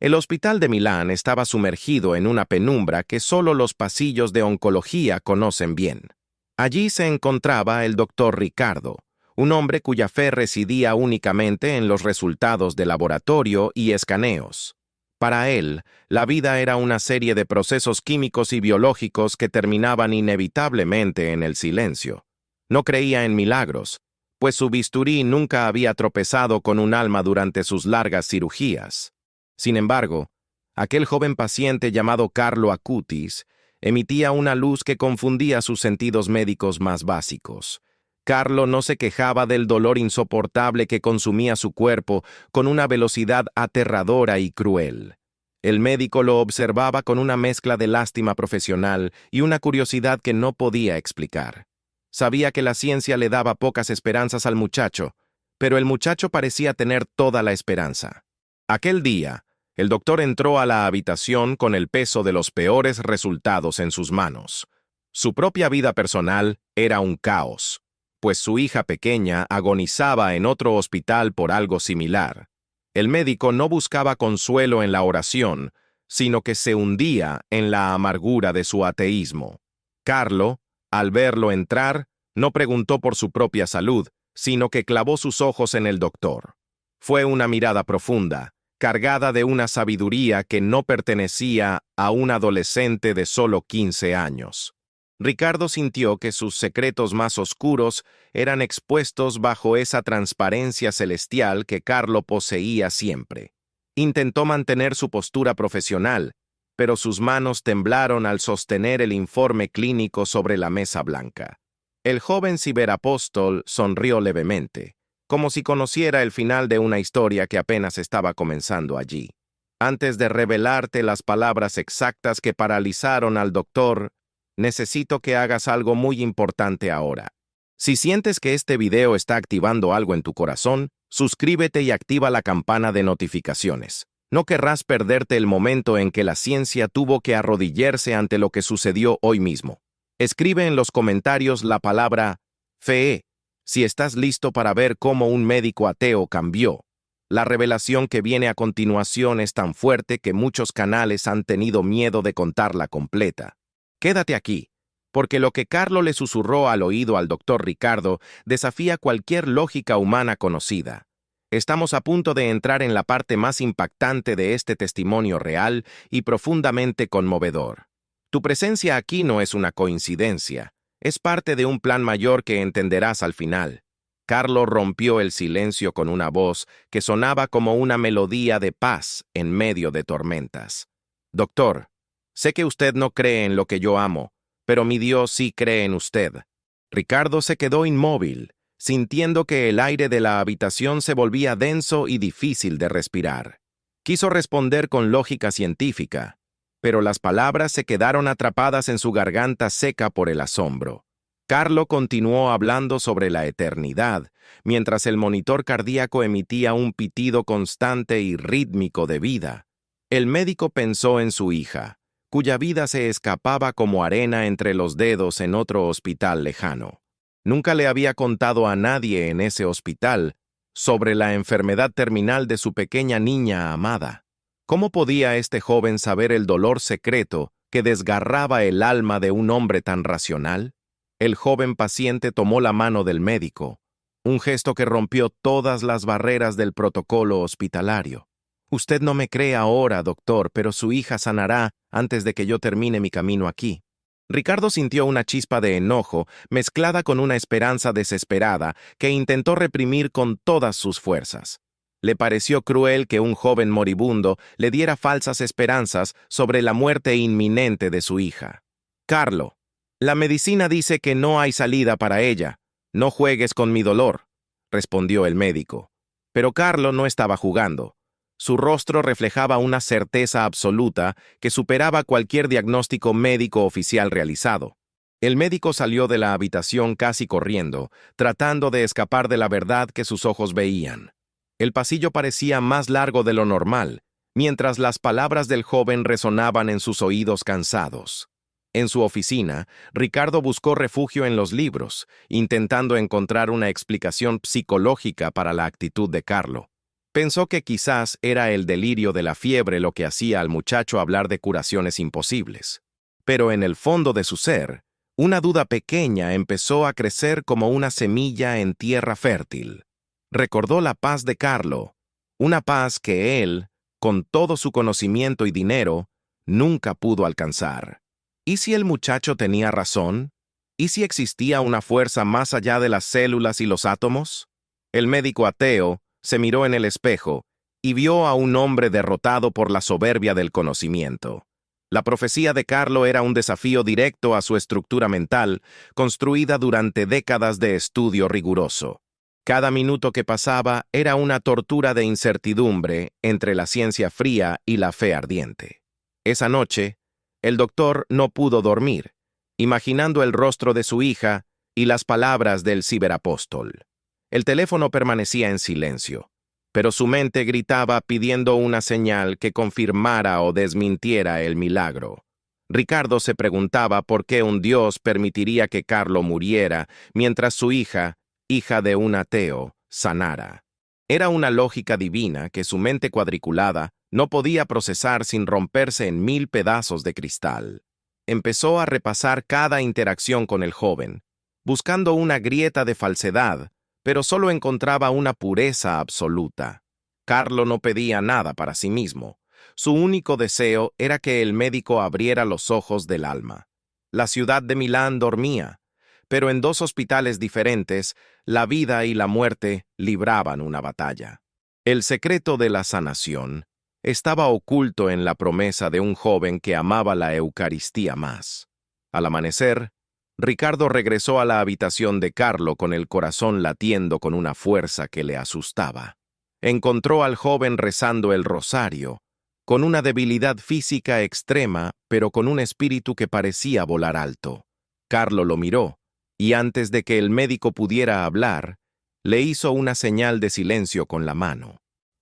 El hospital de Milán estaba sumergido en una penumbra que solo los pasillos de oncología conocen bien. Allí se encontraba el doctor Ricardo, un hombre cuya fe residía únicamente en los resultados de laboratorio y escaneos. Para él, la vida era una serie de procesos químicos y biológicos que terminaban inevitablemente en el silencio. No creía en milagros, pues su bisturí nunca había tropezado con un alma durante sus largas cirugías. Sin embargo, aquel joven paciente llamado Carlo Acutis emitía una luz que confundía sus sentidos médicos más básicos. Carlo no se quejaba del dolor insoportable que consumía su cuerpo con una velocidad aterradora y cruel. El médico lo observaba con una mezcla de lástima profesional y una curiosidad que no podía explicar. Sabía que la ciencia le daba pocas esperanzas al muchacho, pero el muchacho parecía tener toda la esperanza. Aquel día, el doctor entró a la habitación con el peso de los peores resultados en sus manos. Su propia vida personal era un caos, pues su hija pequeña agonizaba en otro hospital por algo similar. El médico no buscaba consuelo en la oración, sino que se hundía en la amargura de su ateísmo. Carlo, al verlo entrar, no preguntó por su propia salud, sino que clavó sus ojos en el doctor. Fue una mirada profunda, cargada de una sabiduría que no pertenecía a un adolescente de solo 15 años. Ricardo sintió que sus secretos más oscuros eran expuestos bajo esa transparencia celestial que Carlo poseía siempre. Intentó mantener su postura profesional, pero sus manos temblaron al sostener el informe clínico sobre la mesa blanca. El joven ciberapóstol sonrió levemente, como si conociera el final de una historia que apenas estaba comenzando allí. Antes de revelarte las palabras exactas que paralizaron al doctor, necesito que hagas algo muy importante ahora. Si sientes que este video está activando algo en tu corazón, suscríbete y activa la campana de notificaciones. No querrás perderte el momento en que la ciencia tuvo que arrodillarse ante lo que sucedió hoy mismo. Escribe en los comentarios la palabra fe si estás listo para ver cómo un médico ateo cambió. La revelación que viene a continuación es tan fuerte que muchos canales han tenido miedo de contarla completa. Quédate aquí, porque lo que Carlo le susurró al oído al doctor Ricardo desafía cualquier lógica humana conocida. Estamos a punto de entrar en la parte más impactante de este testimonio real y profundamente conmovedor. Tu presencia aquí no es una coincidencia, es parte de un plan mayor que entenderás al final. Carlo rompió el silencio con una voz que sonaba como una melodía de paz en medio de tormentas. Doctor, sé que usted no cree en lo que yo amo, pero mi Dios sí cree en usted. Ricardo se quedó inmóvil, sintiendo que el aire de la habitación se volvía denso y difícil de respirar. Quiso responder con lógica científica, pero las palabras se quedaron atrapadas en su garganta seca por el asombro. Carlo continuó hablando sobre la eternidad, mientras el monitor cardíaco emitía un pitido constante y rítmico de vida. El médico pensó en su hija, cuya vida se escapaba como arena entre los dedos en otro hospital lejano. Nunca le había contado a nadie en ese hospital sobre la enfermedad terminal de su pequeña niña amada. ¿Cómo podía este joven saber el dolor secreto que desgarraba el alma de un hombre tan racional? El joven paciente tomó la mano del médico, un gesto que rompió todas las barreras del protocolo hospitalario. Usted no me cree ahora, doctor, pero su hija sanará antes de que yo termine mi camino aquí. Ricardo sintió una chispa de enojo mezclada con una esperanza desesperada que intentó reprimir con todas sus fuerzas. Le pareció cruel que un joven moribundo le diera falsas esperanzas sobre la muerte inminente de su hija. Carlo, la medicina dice que no hay salida para ella. No juegues con mi dolor, respondió el médico. Pero Carlo no estaba jugando. Su rostro reflejaba una certeza absoluta que superaba cualquier diagnóstico médico oficial realizado. El médico salió de la habitación casi corriendo, tratando de escapar de la verdad que sus ojos veían. El pasillo parecía más largo de lo normal, mientras las palabras del joven resonaban en sus oídos cansados. En su oficina, Ricardo buscó refugio en los libros, intentando encontrar una explicación psicológica para la actitud de Carlo. Pensó que quizás era el delirio de la fiebre lo que hacía al muchacho hablar de curaciones imposibles. Pero en el fondo de su ser, una duda pequeña empezó a crecer como una semilla en tierra fértil. Recordó la paz de Carlo, una paz que él, con todo su conocimiento y dinero, nunca pudo alcanzar. ¿Y si el muchacho tenía razón? ¿Y si existía una fuerza más allá de las células y los átomos? El médico ateo se miró en el espejo y vio a un hombre derrotado por la soberbia del conocimiento. La profecía de Carlo era un desafío directo a su estructura mental, construida durante décadas de estudio riguroso. Cada minuto que pasaba era una tortura de incertidumbre entre la ciencia fría y la fe ardiente. Esa noche, el doctor no pudo dormir, imaginando el rostro de su hija y las palabras del ciberapóstol. El teléfono permanecía en silencio, pero su mente gritaba pidiendo una señal que confirmara o desmintiera el milagro. Ricardo se preguntaba por qué un Dios permitiría que Carlo muriera mientras su hija de un ateo, sanara. Era una lógica divina que su mente cuadriculada no podía procesar sin romperse en 1000 pedazos de cristal. Empezó a repasar cada interacción con el joven, buscando una grieta de falsedad, pero solo encontraba una pureza absoluta. Carlo no pedía nada para sí mismo. Su único deseo era que el médico abriera los ojos del alma. La ciudad de Milán dormía, pero en 2 hospitales diferentes, la vida y la muerte libraban una batalla. El secreto de la sanación estaba oculto en la promesa de un joven que amaba la Eucaristía más. Al amanecer, Ricardo regresó a la habitación de Carlo con el corazón latiendo con una fuerza que le asustaba. Encontró al joven rezando el rosario, con una debilidad física extrema, pero con un espíritu que parecía volar alto. Carlo lo miró, y antes de que el médico pudiera hablar, le hizo una señal de silencio con la mano.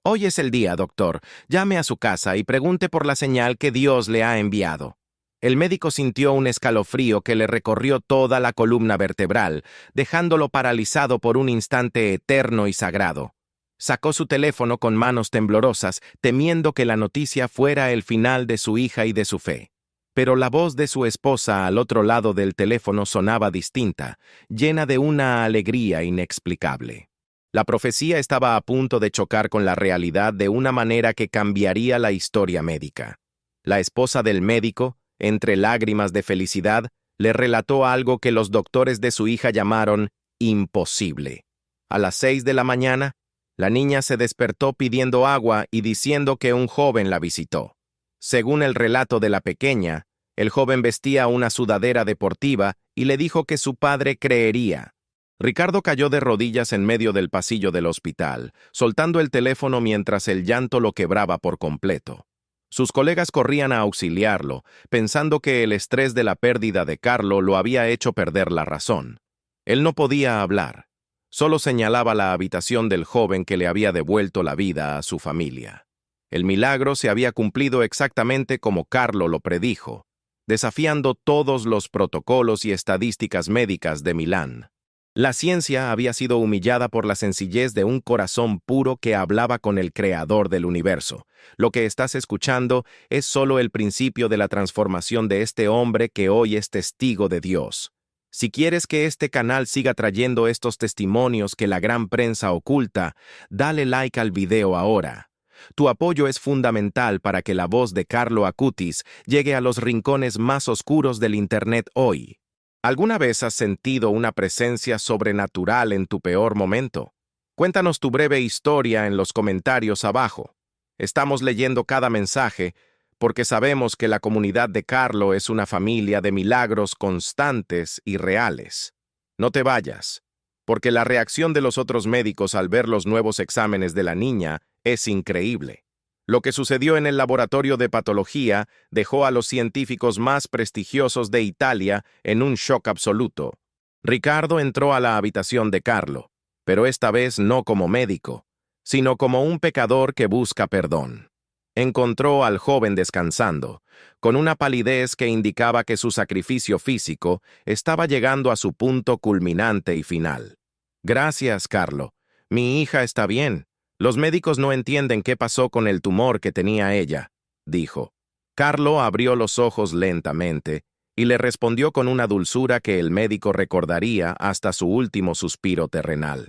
«Hoy es el día, doctor. Llame a su casa y pregunte por la señal que Dios le ha enviado». El médico sintió un escalofrío que le recorrió toda la columna vertebral, dejándolo paralizado por un instante eterno y sagrado. Sacó su teléfono con manos temblorosas, temiendo que la noticia fuera el final de su hija y de su fe. Pero la voz de su esposa al otro lado del teléfono sonaba distinta, llena de una alegría inexplicable. La profecía estaba a punto de chocar con la realidad de una manera que cambiaría la historia médica. La esposa del médico, entre lágrimas de felicidad, le relató algo que los doctores de su hija llamaron imposible. A las 6 de la mañana, la niña se despertó pidiendo agua y diciendo que un joven la visitó. Según el relato de la pequeña, el joven vestía una sudadera deportiva y le dijo que su padre creería. Ricardo cayó de rodillas en medio del pasillo del hospital, soltando el teléfono mientras el llanto lo quebraba por completo. Sus colegas corrían a auxiliarlo, pensando que el estrés de la pérdida de Carlo lo había hecho perder la razón. Él no podía hablar, solo señalaba la habitación del joven que le había devuelto la vida a su familia. El milagro se había cumplido exactamente como Carlo lo predijo, desafiando todos los protocolos y estadísticas médicas de Milán. La ciencia había sido humillada por la sencillez de un corazón puro que hablaba con el creador del universo. Lo que estás escuchando es solo el principio de la transformación de este hombre que hoy es testigo de Dios. Si quieres que este canal siga trayendo estos testimonios que la gran prensa oculta, dale like al video ahora. Tu apoyo es fundamental para que la voz de Carlo Acutis llegue a los rincones más oscuros del Internet hoy. ¿Alguna vez has sentido una presencia sobrenatural en tu peor momento? Cuéntanos tu breve historia en los comentarios abajo. Estamos leyendo cada mensaje porque sabemos que la comunidad de Carlo es una familia de milagros constantes y reales. No te vayas, porque la reacción de los otros médicos al ver los nuevos exámenes de la niña es increíble. Lo que sucedió en el laboratorio de patología dejó a los científicos más prestigiosos de Italia en un shock absoluto. Ricardo entró a la habitación de Carlo, pero esta vez no como médico, sino como un pecador que busca perdón. Encontró al joven descansando, con una palidez que indicaba que su sacrificio físico estaba llegando a su punto culminante y final. «Gracias, Carlo. Mi hija está bien. Los médicos no entienden qué pasó con el tumor que tenía ella, dijo. Carlo abrió los ojos lentamente y le respondió con una dulzura que el médico recordaría hasta su último suspiro terrenal.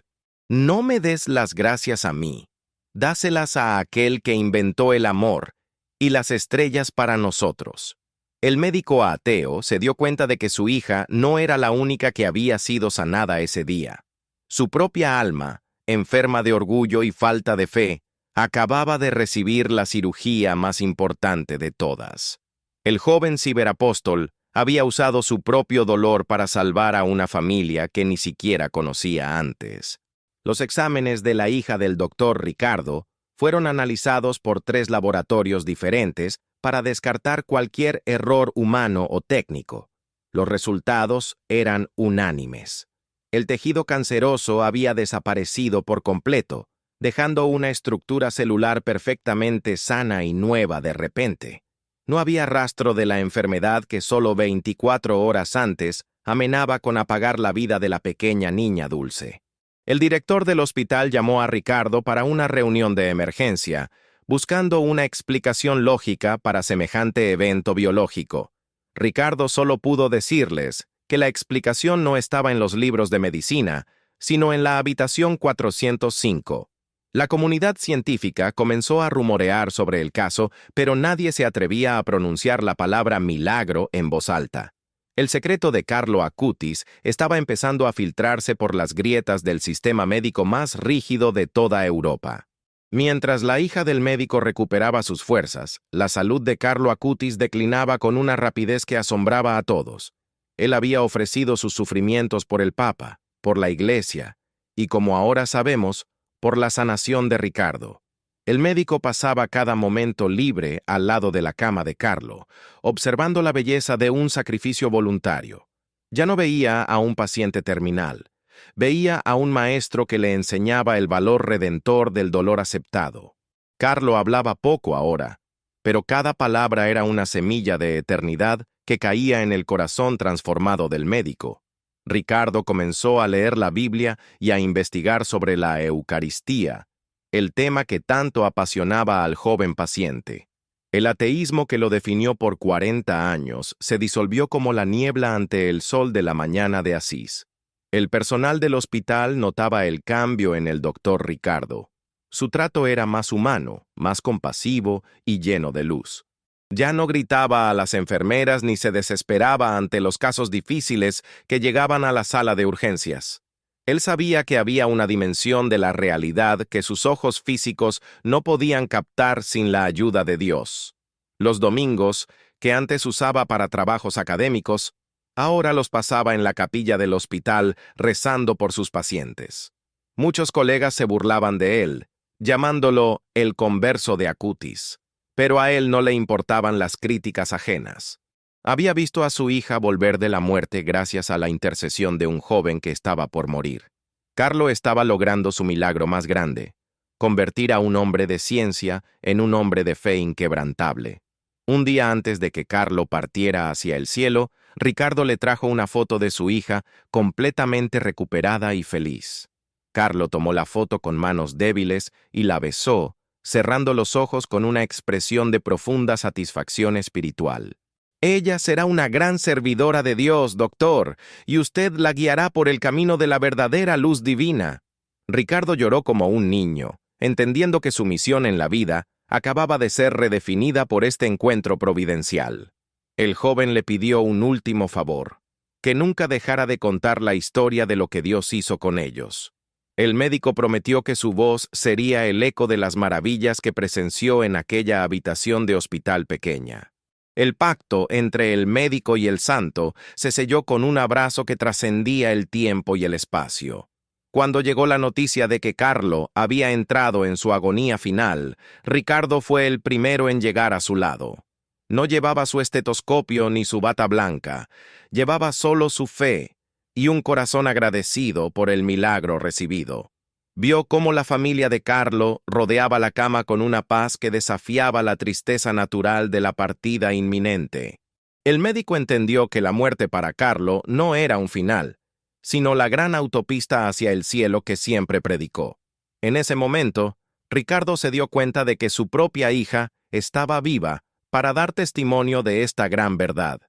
No me des las gracias a mí, dáselas a aquel que inventó el amor y las estrellas para nosotros. El médico ateo se dio cuenta de que su hija no era la única que había sido sanada ese día. Su propia alma, enferma de orgullo y falta de fe, acababa de recibir la cirugía más importante de todas. El joven ciberapóstol había usado su propio dolor para salvar a una familia que ni siquiera conocía antes. Los exámenes de la hija del doctor Ricardo fueron analizados por 3 laboratorios diferentes para descartar cualquier error humano o técnico. Los resultados eran unánimes. El tejido canceroso había desaparecido por completo, dejando una estructura celular perfectamente sana y nueva de repente. No había rastro de la enfermedad que solo 24 horas antes amenaba con apagar la vida de la pequeña niña Dulce. El director del hospital llamó a Ricardo para una reunión de emergencia, buscando una explicación lógica para semejante evento biológico. Ricardo solo pudo decirles que la explicación no estaba en los libros de medicina, sino en la habitación 405. La comunidad científica comenzó a rumorear sobre el caso, pero nadie se atrevía a pronunciar la palabra milagro en voz alta. El secreto de Carlo Acutis estaba empezando a filtrarse por las grietas del sistema médico más rígido de toda Europa. Mientras la hija del médico recuperaba sus fuerzas, la salud de Carlo Acutis declinaba con una rapidez que asombraba a todos. Él había ofrecido sus sufrimientos por el Papa, por la Iglesia, y como ahora sabemos, por la sanación de Ricardo. El médico pasaba cada momento libre al lado de la cama de Carlo, observando la belleza de un sacrificio voluntario. Ya no veía a un paciente terminal, veía a un maestro que le enseñaba el valor redentor del dolor aceptado. Carlo hablaba poco ahora, pero cada palabra era una semilla de eternidad que caía en el corazón transformado del médico. Ricardo comenzó a leer la Biblia y a investigar sobre la Eucaristía, el tema que tanto apasionaba al joven paciente. El ateísmo que lo definió por 40 años se disolvió como la niebla ante el sol de la mañana de Asís. El personal del hospital notaba el cambio en el doctor Ricardo. Su trato era más humano, más compasivo y lleno de luz. Ya no gritaba a las enfermeras ni se desesperaba ante los casos difíciles que llegaban a la sala de urgencias. Él sabía que había una dimensión de la realidad que sus ojos físicos no podían captar sin la ayuda de Dios. Los domingos, que antes usaba para trabajos académicos, ahora los pasaba en la capilla del hospital rezando por sus pacientes. Muchos colegas se burlaban de él, llamándolo el converso de Acutis, pero a él no le importaban las críticas ajenas. Había visto a su hija volver de la muerte gracias a la intercesión de un joven que estaba por morir. Carlo estaba logrando su milagro más grande, convertir a un hombre de ciencia en un hombre de fe inquebrantable. Un día antes de que Carlo partiera hacia el cielo, Ricardo le trajo una foto de su hija completamente recuperada y feliz. Carlo tomó la foto con manos débiles y la besó, cerrando los ojos con una expresión de profunda satisfacción espiritual. Ella será una gran servidora de Dios, doctor, y usted la guiará por el camino de la verdadera luz divina. Ricardo lloró como un niño, entendiendo que su misión en la vida acababa de ser redefinida por este encuentro providencial. El joven le pidió un último favor, que nunca dejara de contar la historia de lo que Dios hizo con ellos. El médico prometió que su voz sería el eco de las maravillas que presenció en aquella habitación de hospital pequeña. El pacto entre el médico y el santo se selló con un abrazo que trascendía el tiempo y el espacio. Cuando llegó la noticia de que Carlo había entrado en su agonía final, Ricardo fue el primero en llegar a su lado. No llevaba su estetoscopio ni su bata blanca, llevaba solo su fe y un corazón agradecido por el milagro recibido. Vio cómo la familia de Carlo rodeaba la cama con una paz que desafiaba la tristeza natural de la partida inminente. El médico entendió que la muerte para Carlo no era un final, sino la gran autopista hacia el cielo que siempre predicó. En ese momento, Ricardo se dio cuenta de que su propia hija estaba viva para dar testimonio de esta gran verdad.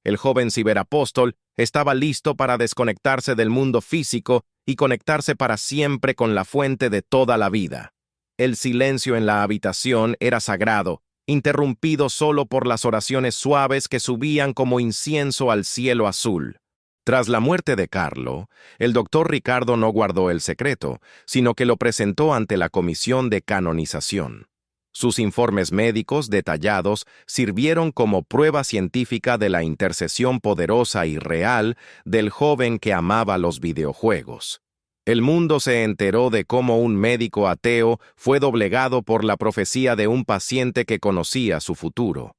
El joven ciberapóstol estaba listo para desconectarse del mundo físico y conectarse para siempre con la fuente de toda la vida. El silencio en la habitación era sagrado, interrumpido solo por las oraciones suaves que subían como incienso al cielo azul. Tras la muerte de Carlo, el doctor Ricardo no guardó el secreto, sino que lo presentó ante la comisión de canonización. Sus informes médicos detallados sirvieron como prueba científica de la intercesión poderosa y real del joven que amaba los videojuegos. El mundo se enteró de cómo un médico ateo fue doblegado por la profecía de un paciente que conocía su futuro.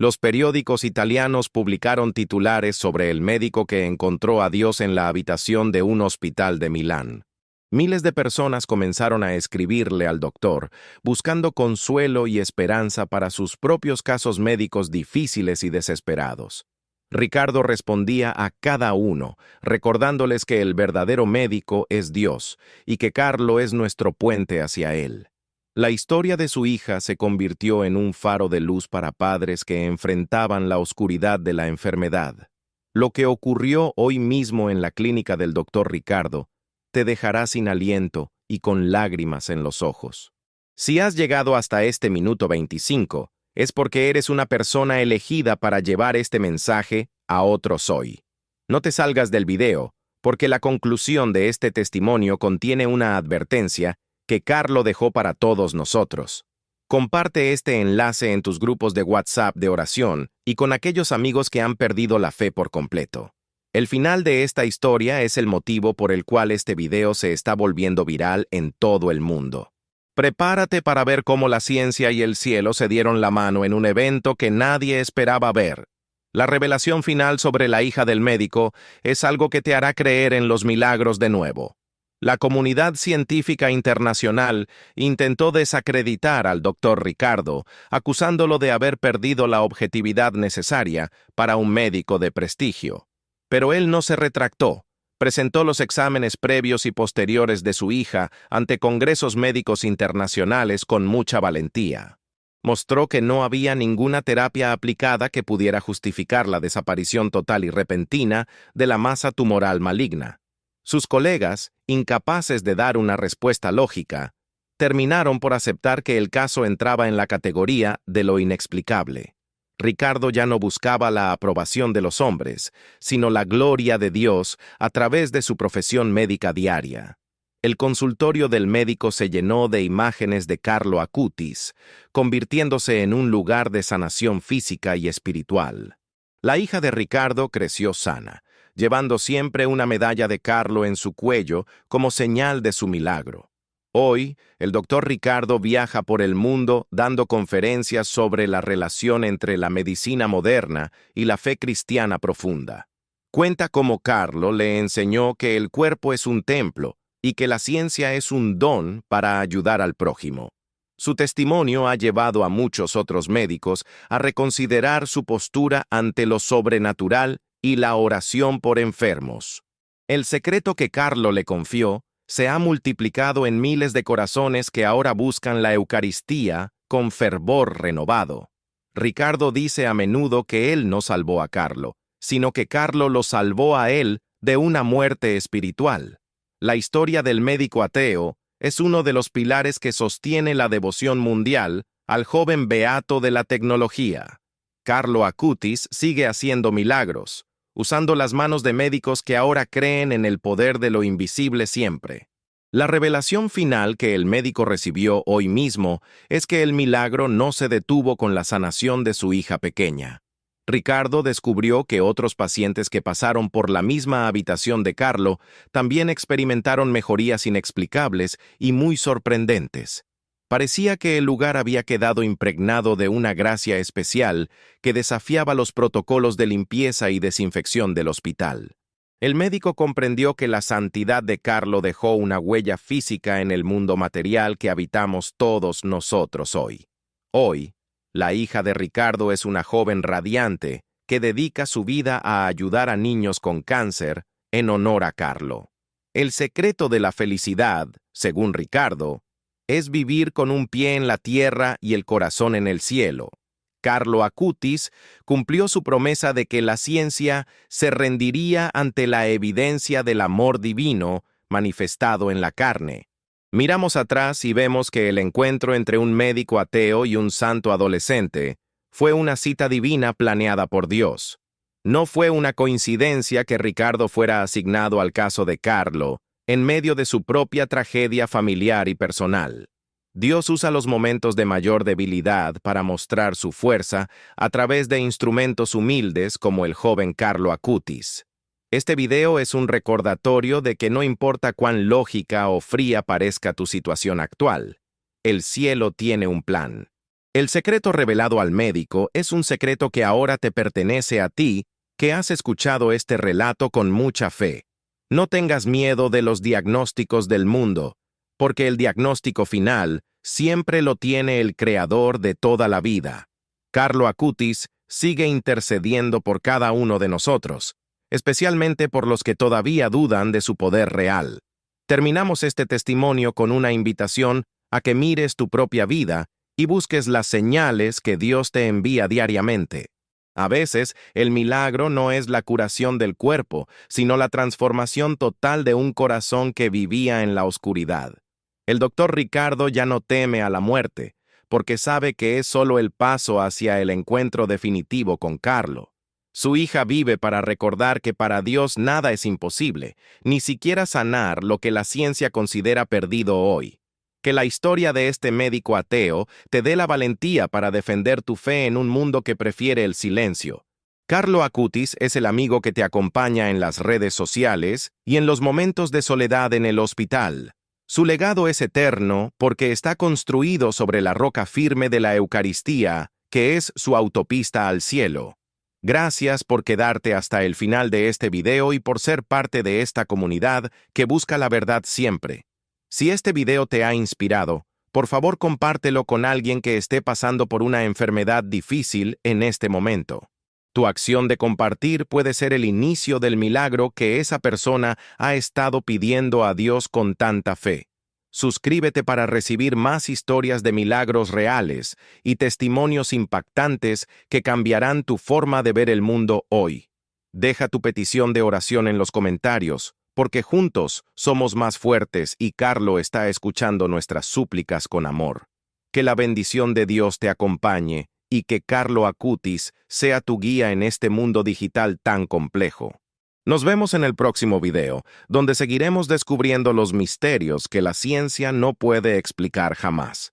Los periódicos italianos publicaron titulares sobre el médico que encontró a Dios en la habitación de un hospital de Milán. Miles de personas comenzaron a escribirle al doctor, buscando consuelo y esperanza para sus propios casos médicos difíciles y desesperados. Ricardo respondía a cada uno, recordándoles que el verdadero médico es Dios y que Carlo es nuestro puente hacia él. La historia de su hija se convirtió en un faro de luz para padres que enfrentaban la oscuridad de la enfermedad. Lo que ocurrió hoy mismo en la clínica del doctor Ricardo te dejará sin aliento y con lágrimas en los ojos. Si has llegado hasta este minuto 25, es porque eres una persona elegida para llevar este mensaje a otros hoy. No te salgas del video, porque la conclusión de este testimonio contiene una advertencia que Carlo dejó para todos nosotros. Comparte este enlace en tus grupos de WhatsApp de oración y con aquellos amigos que han perdido la fe por completo. El final de esta historia es el motivo por el cual este video se está volviendo viral en todo el mundo. Prepárate para ver cómo la ciencia y el cielo se dieron la mano en un evento que nadie esperaba ver. La revelación final sobre la hija del médico es algo que te hará creer en los milagros de nuevo. La comunidad científica internacional intentó desacreditar al doctor Ricardo, acusándolo de haber perdido la objetividad necesaria para un médico de prestigio. Pero él no se retractó. Presentó los exámenes previos y posteriores de su hija ante congresos médicos internacionales con mucha valentía. Mostró que no había ninguna terapia aplicada que pudiera justificar la desaparición total y repentina de la masa tumoral maligna. Sus colegas, incapaces de dar una respuesta lógica, terminaron por aceptar que el caso entraba en la categoría de lo inexplicable. Ricardo ya no buscaba la aprobación de los hombres, sino la gloria de Dios a través de su profesión médica diaria. El consultorio del médico se llenó de imágenes de Carlo Acutis, convirtiéndose en un lugar de sanación física y espiritual. La hija de Ricardo creció sana, llevando siempre una medalla de Carlo en su cuello como señal de su milagro. Hoy, el doctor Ricardo viaja por el mundo dando conferencias sobre la relación entre la medicina moderna y la fe cristiana profunda. Cuenta cómo Carlo le enseñó que el cuerpo es un templo y que la ciencia es un don para ayudar al prójimo. Su testimonio ha llevado a muchos otros médicos a reconsiderar su postura ante lo sobrenatural y la oración por enfermos. El secreto que Carlo le confió se ha multiplicado en miles de corazones que ahora buscan la Eucaristía con fervor renovado. Ricardo dice a menudo que él no salvó a Carlo, sino que Carlo lo salvó a él de una muerte espiritual. La historia del médico ateo es uno de los pilares que sostiene la devoción mundial al joven beato de la tecnología. Carlo Acutis sigue haciendo milagros, usando las manos de médicos que ahora creen en el poder de lo invisible siempre. La revelación final que el médico recibió hoy mismo es que el milagro no se detuvo con la sanación de su hija pequeña. Ricardo descubrió que otros pacientes que pasaron por la misma habitación de Carlo también experimentaron mejorías inexplicables y muy sorprendentes. Parecía que el lugar había quedado impregnado de una gracia especial que desafiaba los protocolos de limpieza y desinfección del hospital. El médico comprendió que la santidad de Carlo dejó una huella física en el mundo material que habitamos todos nosotros hoy. Hoy, la hija de Ricardo es una joven radiante que dedica su vida a ayudar a niños con cáncer en honor a Carlo. El secreto de la felicidad, según Ricardo, es vivir con un pie en la tierra y el corazón en el cielo. Carlo Acutis cumplió su promesa de que la ciencia se rendiría ante la evidencia del amor divino manifestado en la carne. Miramos atrás y vemos que el encuentro entre un médico ateo y un santo adolescente fue una cita divina planeada por Dios. No fue una coincidencia que Ricardo fuera asignado al caso de Carlo, en medio de su propia tragedia familiar y personal. Dios usa los momentos de mayor debilidad para mostrar su fuerza a través de instrumentos humildes como el joven Carlo Acutis. Este video es un recordatorio de que no importa cuán lógica o fría parezca tu situación actual, el cielo tiene un plan. El secreto revelado al médico es un secreto que ahora te pertenece a ti, que has escuchado este relato con mucha fe. No tengas miedo de los diagnósticos del mundo, porque el diagnóstico final siempre lo tiene el Creador de toda la vida. Carlo Acutis sigue intercediendo por cada uno de nosotros, especialmente por los que todavía dudan de su poder real. Terminamos este testimonio con una invitación a que mires tu propia vida y busques las señales que Dios te envía diariamente. A veces, el milagro no es la curación del cuerpo, sino la transformación total de un corazón que vivía en la oscuridad. El doctor Ricardo ya no teme a la muerte, porque sabe que es solo el paso hacia el encuentro definitivo con Carlo. Su hija vive para recordar que para Dios nada es imposible, ni siquiera sanar lo que la ciencia considera perdido hoy. Que la historia de este médico ateo te dé la valentía para defender tu fe en un mundo que prefiere el silencio. Carlo Acutis es el amigo que te acompaña en las redes sociales y en los momentos de soledad en el hospital. Su legado es eterno porque está construido sobre la roca firme de la Eucaristía, que es su autopista al cielo. Gracias por quedarte hasta el final de este video y por ser parte de esta comunidad que busca la verdad siempre. Si este video te ha inspirado, por favor compártelo con alguien que esté pasando por una enfermedad difícil en este momento. Tu acción de compartir puede ser el inicio del milagro que esa persona ha estado pidiendo a Dios con tanta fe. Suscríbete para recibir más historias de milagros reales y testimonios impactantes que cambiarán tu forma de ver el mundo hoy. Deja tu petición de oración en los comentarios, porque juntos somos más fuertes y Carlo está escuchando nuestras súplicas con amor. Que la bendición de Dios te acompañe y que Carlo Acutis sea tu guía en este mundo digital tan complejo. Nos vemos en el próximo video, donde seguiremos descubriendo los misterios que la ciencia no puede explicar jamás.